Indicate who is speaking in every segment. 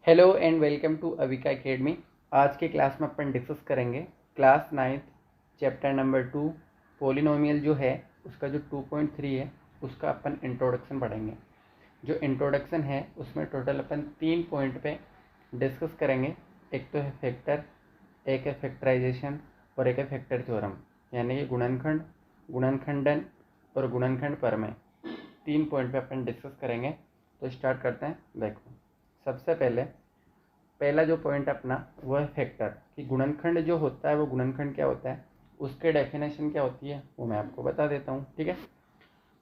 Speaker 1: Hello and welcome to Avika academy. आज के class में अपन डिस्कस करेंगे class 9th chapter number 2 polynomial जो है उसका जो 2.3 है उसका अपन इंट्रोडक्शन पढ़ेंगे। जो इंट्रोडक्शन है उसमें टोटल अपन 3 पॉइंट पे डिस्कस करेंगे। एक तो है फैक्टर, एक है फैक्टराइजेशन और एक है फैक्टर थ्योरम, यानी कि गुणनखंड, गुणनखंडन और गुणनखंड प्रमेय। 3 पॉइंट पे अपन डिस्कस करेंगे। तो स्टार्ट करते हैं। देखो, सबसे पहला जो पॉइंट अपना वो है फैक्टर, कि गुणनखंड जो होता है वो गुणनखंड क्या होता है, उसके डेफिनेशन क्या होती है वो मैं आपको बता देता हूँ। ठीक है,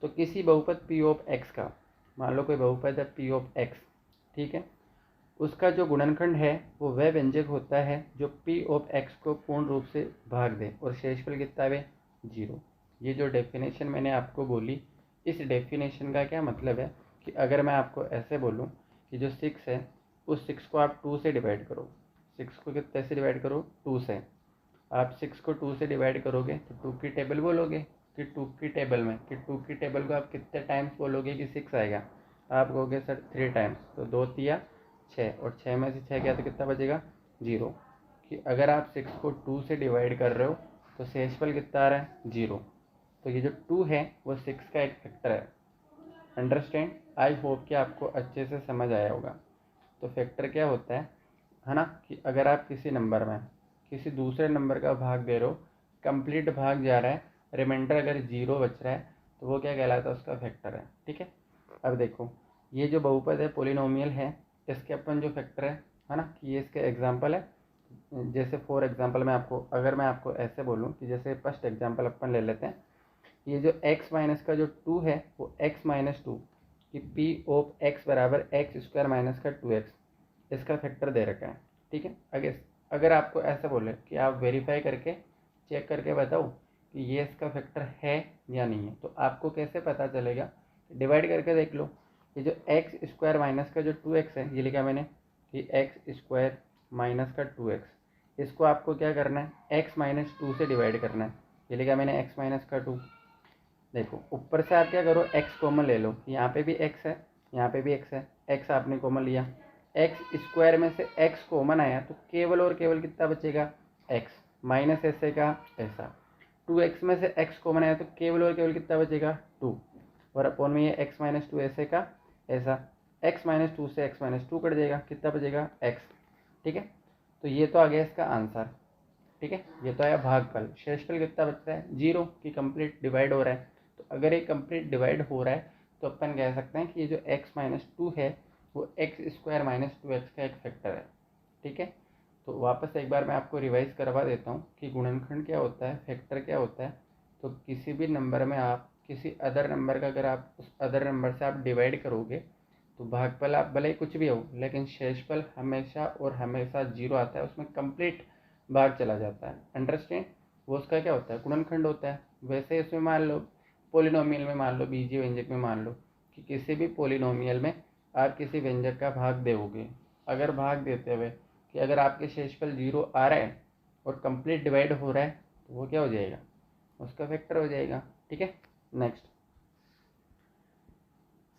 Speaker 1: तो किसी बहुपद पी ऑफ एक्स का, मान लो कोई बहुपद है पी ऑफ एक्स, ठीक है, उसका जो गुणनखंड है वो वह व्यंजक होता है जो पी ऑफ एक्स को पूर्ण रूप से भाग दे और शेषफल कितना है, 0। ये जो डेफिनेशन मैंने आपको बोली, इस डेफिनेशन का क्या मतलब है कि अगर मैं आपको ऐसे बोलूँ कि जो 6 है उस 6 को आप 2 से डिवाइड करो, 6 को कितने से डिवाइड करो, 2 से। आप 6 को 2 से डिवाइड करोगे तो 2 की टेबल बोलोगे कि 2 की टेबल में, कि 2 की टेबल को आप कितने टाइम्स बोलोगे कि 6 आएगा, आप कहोगे सर 3 टाइम्स, तो 2 तिया 6 और 6 में से 6 गया तो कितना बचेगा, 0। कि अगर आप 6 को 2 से डिवाइड कर रहे हो तो शेषफल कितना आ रहा है, 0। तो ये जो 2 है वो 6 का एक फैक्टर है। अंडरस्टैंड, आई होप कि आपको अच्छे से समझ आया होगा। तो फैक्टर क्या होता है ना, कि अगर आप किसी नंबर में किसी दूसरे नंबर का भाग दे रहे हो, कंप्लीट भाग जा रहा है, रिमाइंडर अगर 0 बच रहा है तो वो क्या कहलाता है, उसका फैक्टर है। ठीक है, अब देखो, ये जो बहुपद है पोलिनोमियल है, इसके अपन जो फैक्टर है ना, कि ये इसके एग्जाम्पल है। जैसे फॉर एग्जाम्पल अगर मैं आपको ऐसे बोलूँ कि जैसे फर्स्ट एग्जाम्पल अपन ले लेते हैं, ये जो x माइनस का जो 2 है वो x माइनस 2, कि p ऑफ x बराबर एक्स स्क्वायर माइनस का 2x, इसका फैक्टर दे रखा है। ठीक है, अगर आपको ऐसा बोले कि आप वेरीफाई करके चेक करके बताओ कि ये इसका फैक्टर है या नहीं है, तो आपको कैसे पता चलेगा, डिवाइड करके देख लो। ये जो एक्स स्क्वायर माइनस का जो 2x है, ये लिखा मैंने कि एक्स स्क्वायर माइनस का 2x, इसको आपको क्या करना है, x माइनस 2 से डिवाइड करना है। ये लिखा मैंने x माइनस का 2। देखो, ऊपर से आप क्या करो, x कॉमन ले लो, यहाँ पे भी x है, यहाँ पे भी x है, x आपने कॉमन लिया, एक्स स्क्वायर में से x कॉमन आया तो केवल और केवल कितना बचेगा, x माइनस ऐसे का ऐसा। 2x में से x कॉमन आया तो केवल और केवल कितना बचेगा, 2, और अपॉन में ये x माइनस 2 ऐसे का ऐसा। x माइनस 2 से x माइनस 2 कट जाएगा, कितना बचेगा, x। ठीक है, तो ये तो आ गया इसका आंसर। ठीक है, ये तो आया भागफल। शेषफल कितना बचता है, 0, की कंप्लीट डिवाइड हो रहा है। तो अगर ये कंप्लीट डिवाइड हो रहा है तो अपन कह सकते हैं कि ये जो x माइनस 2 है वो एक्स स्क्वायर माइनस 2x का एक फैक्टर है। ठीक है, तो वापस एक बार मैं आपको रिवाइज करवा देता हूँ कि गुणनखंड क्या होता है, फैक्टर क्या होता है। तो किसी भी नंबर में आप किसी अदर नंबर का, अगर आप उस अदर नंबर से आप डिवाइड करोगे तो भागफल आप भले ही कुछ भी हो, लेकिन शेषफल हमेशा और हमेशा 0 आता है, उसमें कंप्लीट भाग चला जाता है। अंडरस्टैंड, वो उसका क्या होता है, गुणनखंड होता है। वैसे इसमें मान लो पोलिनोमियल में, मान लो बीजीय व्यंजक में, मान लो कि किसी भी पोलिनोमियल में आप किसी व्यंजक का भाग दोगे, अगर भाग देते हुए कि अगर आपके शेषफल 0 आ रहा है और कंप्लीट डिवाइड हो रहा है तो वो क्या हो जाएगा, उसका फैक्टर हो जाएगा। ठीक है, नेक्स्ट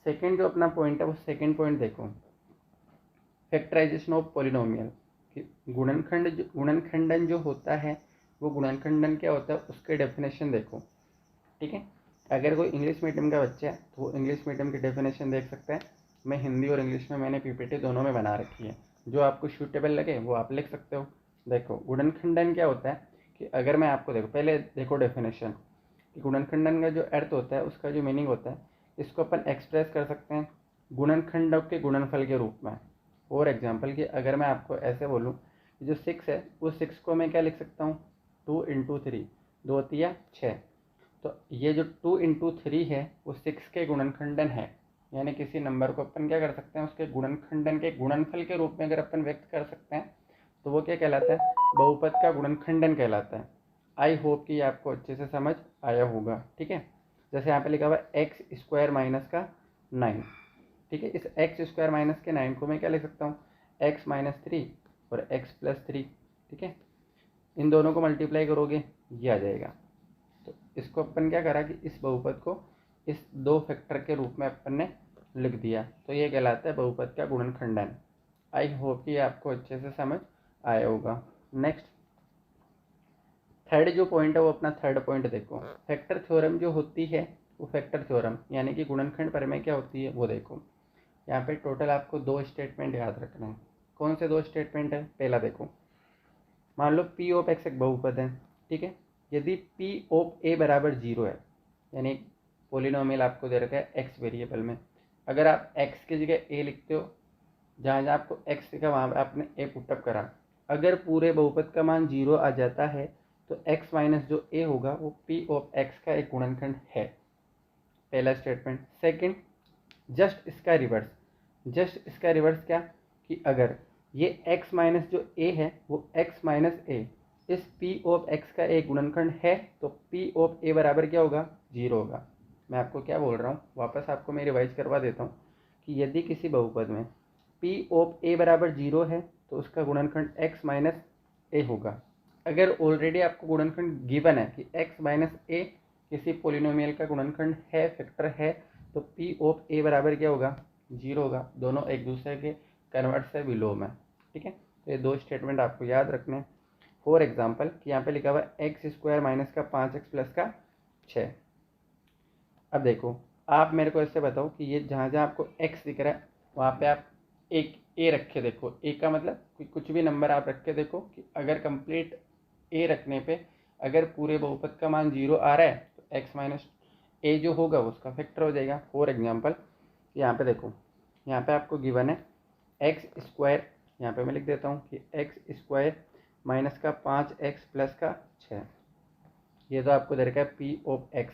Speaker 1: सेकेंड जो अपना पॉइंट है वो सेकेंड पॉइंट देखो, फैक्टराइजेशन ऑफ पोलिनोमियल। कि गुणनखंडन जो होता है वो गुणनखंडन क्या होता है, उसके डेफिनेशन देखो। ठीक है, अगर कोई इंग्लिश मीडियम का बच्चा है तो वो इंग्लिश मीडियम की डेफिनेशन देख सकता है। मैं हिंदी और इंग्लिश में मैंने पीपीटी दोनों में बना रखी है, जो आपको सूटेबल लगे वो आप लिख सकते हो। देखो, गुणनखंडन क्या होता है, कि अगर मैं आपको देखो, पहले देखो डेफिनेशन, कि गुणनखंडन का जो अर्थ होता है, उसका जो मीनिंग होता है, इसको अपन एक्सप्रेस कर सकते हैं गुणनखंडों के गुणनफल के रूप में। फॉर एग्जाम्पल, कि अगर मैं आपको ऐसे बोलूँ कि जो 6 है उस 6 को मैं क्या लिख सकता हूँ, 2 इंटू 3, 2 तिया 6। तो ये जो 2 इंटू 3 है वो 6 के गुणनखंडन है, यानी किसी नंबर को अपन क्या कर सकते हैं, उसके गुणनखंडन के गुणनफल के रूप में अगर अपन व्यक्त कर सकते हैं तो वो क्या कहलाता है, बहुपद का गुणनखंडन कहलाता है। आई होप कि ये आपको अच्छे से समझ आया होगा। ठीक है, जैसे यहाँ पे लिखा हुआ है एक्स स्क्वायर माइनस का 9। ठीक है, इस एक्स स्क्वायर माइनस के 9 को मैं क्या लिख सकता हूँ, एक्स माइनस 3 और एक्स प्लस 3। ठीक है, इन दोनों को मल्टीप्लाई करोगे ये आ जाएगा। तो इसको अपन क्या करा कि इस बहुपद को इस 2 फैक्टर के रूप में अपन ने लिख दिया, तो ये कहलाता है बहुपद का गुणनखंडन। आई होप कि आपको अच्छे से समझ आया होगा। नेक्स्ट थर्ड जो पॉइंट है वो अपना थर्ड पॉइंट देखो। फैक्टर थ्योरम जो होती है वो फैक्टर थ्योरम यानी कि गुणनखंड प्रमेय क्या होती है वो देखो। यहाँ पे टोटल आपको 2 स्टेटमेंट याद रखना है। कौन से 2 स्टेटमेंट है? पहला देखो, मान लो पी ऑफ एक्स एक बहुपद है, ठीक है। यदि पी ऑफ ए बराबर 0 है, यानी पोलिनोमियल आपको दे रखा है एक्स वेरिएबल में, अगर आप एक्स की जगह ए लिखते हो, जहाँ जहाँ आपको एक्स लिखा वहाँ पर आपने ए पुटअप करा, अगर पूरे बहुपद का मान 0 आ जाता है तो एक्स माइनस जो ए होगा वो पी ऑफ एक्स का एक गुणनखंड है। पहला स्टेटमेंट। सेकंड, जस्ट इसका रिवर्स क्या कि अगर ये x माइनस जो a है वो x माइनस ए इस p ऑफ x का एक गुणनखंड है तो p ऑफ a बराबर क्या होगा? 0 होगा। मैं आपको क्या बोल रहा हूँ, वापस आपको मैं रिवाइज करवा देता हूँ कि यदि किसी बहुपद में p ऑफ a बराबर 0 है तो उसका गुणनखंड x माइनस ए होगा। अगर ऑलरेडी आपको गुणनखंड गिवन है कि x माइनस ए किसी पोलिनोमियल का गुणनखंड है, फैक्टर है, तो p ऑफ a बराबर क्या होगा? 0 होगा। दोनों एक दूसरे के कन्वर्ट से विलोम है, ठीक है। तो ये 2 स्टेटमेंट आपको याद रखने हैं। फॉर एग्जाम्पल कि यहाँ पे लिखा हुआ है एक्स स्क्वायर माइनस का 5x प्लस का 6। अब देखो, आप मेरे को ऐसे बताओ कि ये जहाँ जहाँ आपको x दिख रहा है वहाँ पे आप एक ए रखे देखो। ए का मतलब कि कुछ भी नंबर आप रख के देखो कि अगर कंप्लीट ए रखने पे अगर पूरे बहुपद का मान 0 आ रहा है तो x माइनस ए जो होगा उसका फैक्टर हो जाएगा। फॉर एग्जाम्पल यहाँ पे देखो, यहाँ पे आपको गिवन है एक्स स्क्वायर, यहाँ पे मैं लिख देता हूँ कि एक्स स्क्वायर माइनस का 5x प्लस का 6। ये तो आपको दे रखा है पी ऑफ एक्स।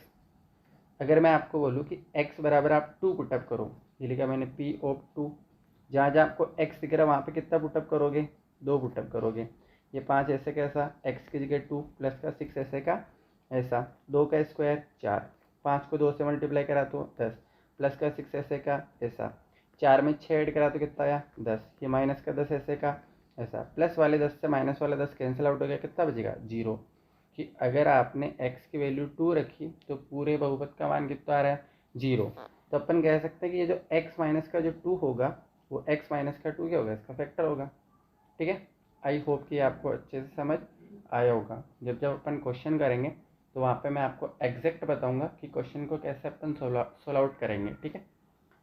Speaker 1: अगर मैं आपको बोलूँ कि x बराबर आप 2 पुटअप करो, ये लिखा मैंने पी ऑफ 2। जहाँ जहाँ आपको x दिख रहा है वहाँ पे कितना पुटअप करोगे? 2 पुटअप करोगे। ये 5 ऐसे कैसा, x की जगह 2 प्लस का 6 ऐसे का ऐसा, 2 का स्क्वायर 4, 5 को 2 से मल्टीप्लाई करा तो 10 प्लस का 6 ऐसे का ऐसा, 4 में 6 ऐड करा तो कितना आया? 10। ये माइनस का 10 ऐसे का ऐसा, प्लस वाले 10 से माइनस वाला 10 कैंसिल आउट हो गया, कितना बचेगा? 0। कि अगर आपने x की वैल्यू 2 रखी तो पूरे बहुपद का मान कितना आ रहा है? 0। तो अपन कह सकते हैं कि ये जो x माइनस का जो 2 होगा वो x माइनस का 2 क्या होगा? इसका फैक्टर होगा, ठीक है। आई होप कि आपको अच्छे से समझ आया होगा। जब जब अपन क्वेश्चन करेंगे तो वहाँ पे मैं आपको एग्जैक्ट बताऊँगा कि क्वेश्चन को कैसे अपन सोल्व आउट करेंगे, ठीक है।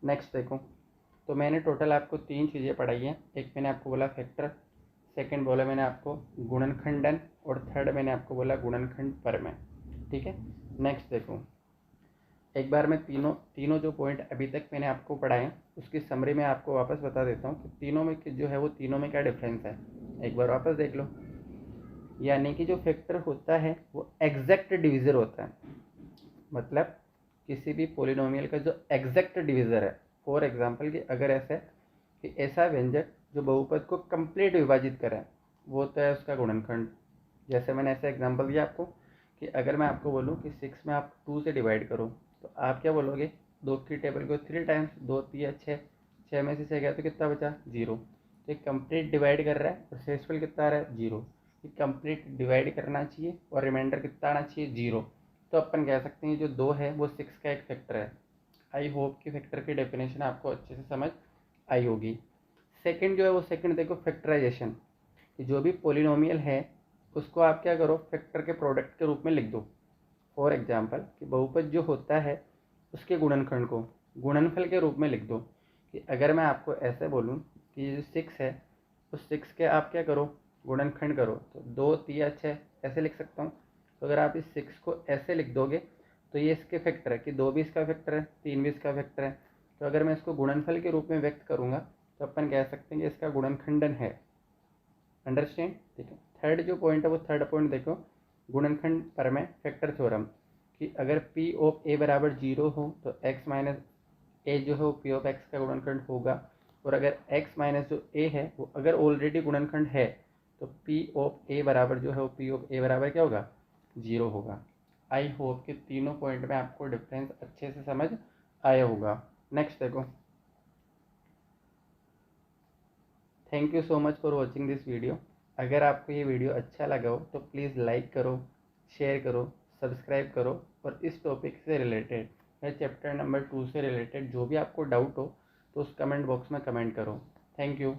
Speaker 1: नेक्स्ट देखो, तो मैंने टोटल आपको 3 चीज़ें पढ़ाई हैं। एक मैंने आपको बोला फैक्टर, सेकंड बोला मैंने आपको गुणनखंडन, और थर्ड मैंने आपको बोला गुणनखंड प्रमेय, ठीक है। नेक्स्ट देखो, एक बार मैं तीनों जो पॉइंट अभी तक मैंने आपको पढ़ाए उसकी समरी में आपको वापस बता देता हूँ कि तीनों में जो है वो तीनों में क्या डिफरेंस है। एक बार वापस देख लो। यानी कि जो फैक्टर होता है वो एग्जैक्ट डिविज़र होता है, मतलब किसी भी पोलिनोमियल का जो एग्जैक्ट डिविज़र है। फॉर एग्जांपल कि अगर ऐसा है कि ऐसा व्यंजक जो बहुपद को कंप्लीट विभाजित करे वो तो है उसका गुणनखंड। जैसे मैंने ऐसा एग्जांपल दिया आपको कि अगर मैं आपको बोलूँ कि 6 में आप 2 से डिवाइड करो तो आप क्या बोलोगे? 2 की टेबल को 3 टाइम्स, 2 3 6, 6 में से 6 गया तो कितना बचा? 0। तो एक कंप्लीट डिवाइड कर रहा है और शेषफल कितना आ रहा है? 0। कि कंप्लीट डिवाइड करना चाहिए और रिमाइंडर कितना आना चाहिए? 0। तो अपन कह सकते हैं जो 2 है वो 6 का एक फैक्टर है। आई होप कि फैक्टर की डेफिनेशन आपको अच्छे से समझ आई होगी। सेकंड जो है वो सेकंड देखो, फैक्टराइजेशन। कि जो भी पोलिनोमियल है उसको आप क्या करो? फैक्टर के प्रोडक्ट के रूप में लिख दो। फॉर एग्जांपल कि बहुपद जो होता है उसके गुणनखंड को गुणनफल के रूप में लिख दो। कि अगर मैं आपको ऐसे बोलूँ कि ये जो 6 है उस 6 के आप क्या करो? गुणनखंड करो, तो 2 3 6 ऐसे लिख सकता हूँ। तो अगर आप इस 6 को ऐसे लिख दोगे तो ये इसके फैक्टर है कि 2 भी इसका फैक्टर है, 3 भी इसका फैक्टर है। तो अगर मैं इसको गुणनफल के रूप में व्यक्त करूँगा तो अपन कह सकते हैं कि इसका गुणनखंडन है। अंडरस्टैंड, ठीक है। थर्ड जो पॉइंट है वो थर्ड पॉइंट देखो, गुणनखंड प्रमेय, फैक्टर थ्योरम। कि अगर पी ऑफ ए बराबर 0 हो तो एक्स माइनस ए जो है वो पी ऑफ एक्स का गुणनखंड होगा। और अगर एक्स माइनस जो ए है वो अगर ऑलरेडी गुणनखंड है तो पी ऑफ ए बराबर जो है वो पी ऑफ ए बराबर क्या होगा? 0 होगा। आई होप कि तीनों पॉइंट में आपको डिफरेंस अच्छे से समझ आया होगा। नेक्स्ट देखो, thank you so much for watching this video. अगर आपको ये वीडियो अच्छा लगा हो तो प्लीज़ लाइक करो, शेयर करो, सब्सक्राइब करो। और इस टॉपिक से रिलेटेड या चैप्टर नंबर 2 से रिलेटेड जो भी आपको डाउट हो तो उस कमेंट बॉक्स में कमेंट करो। Thank you.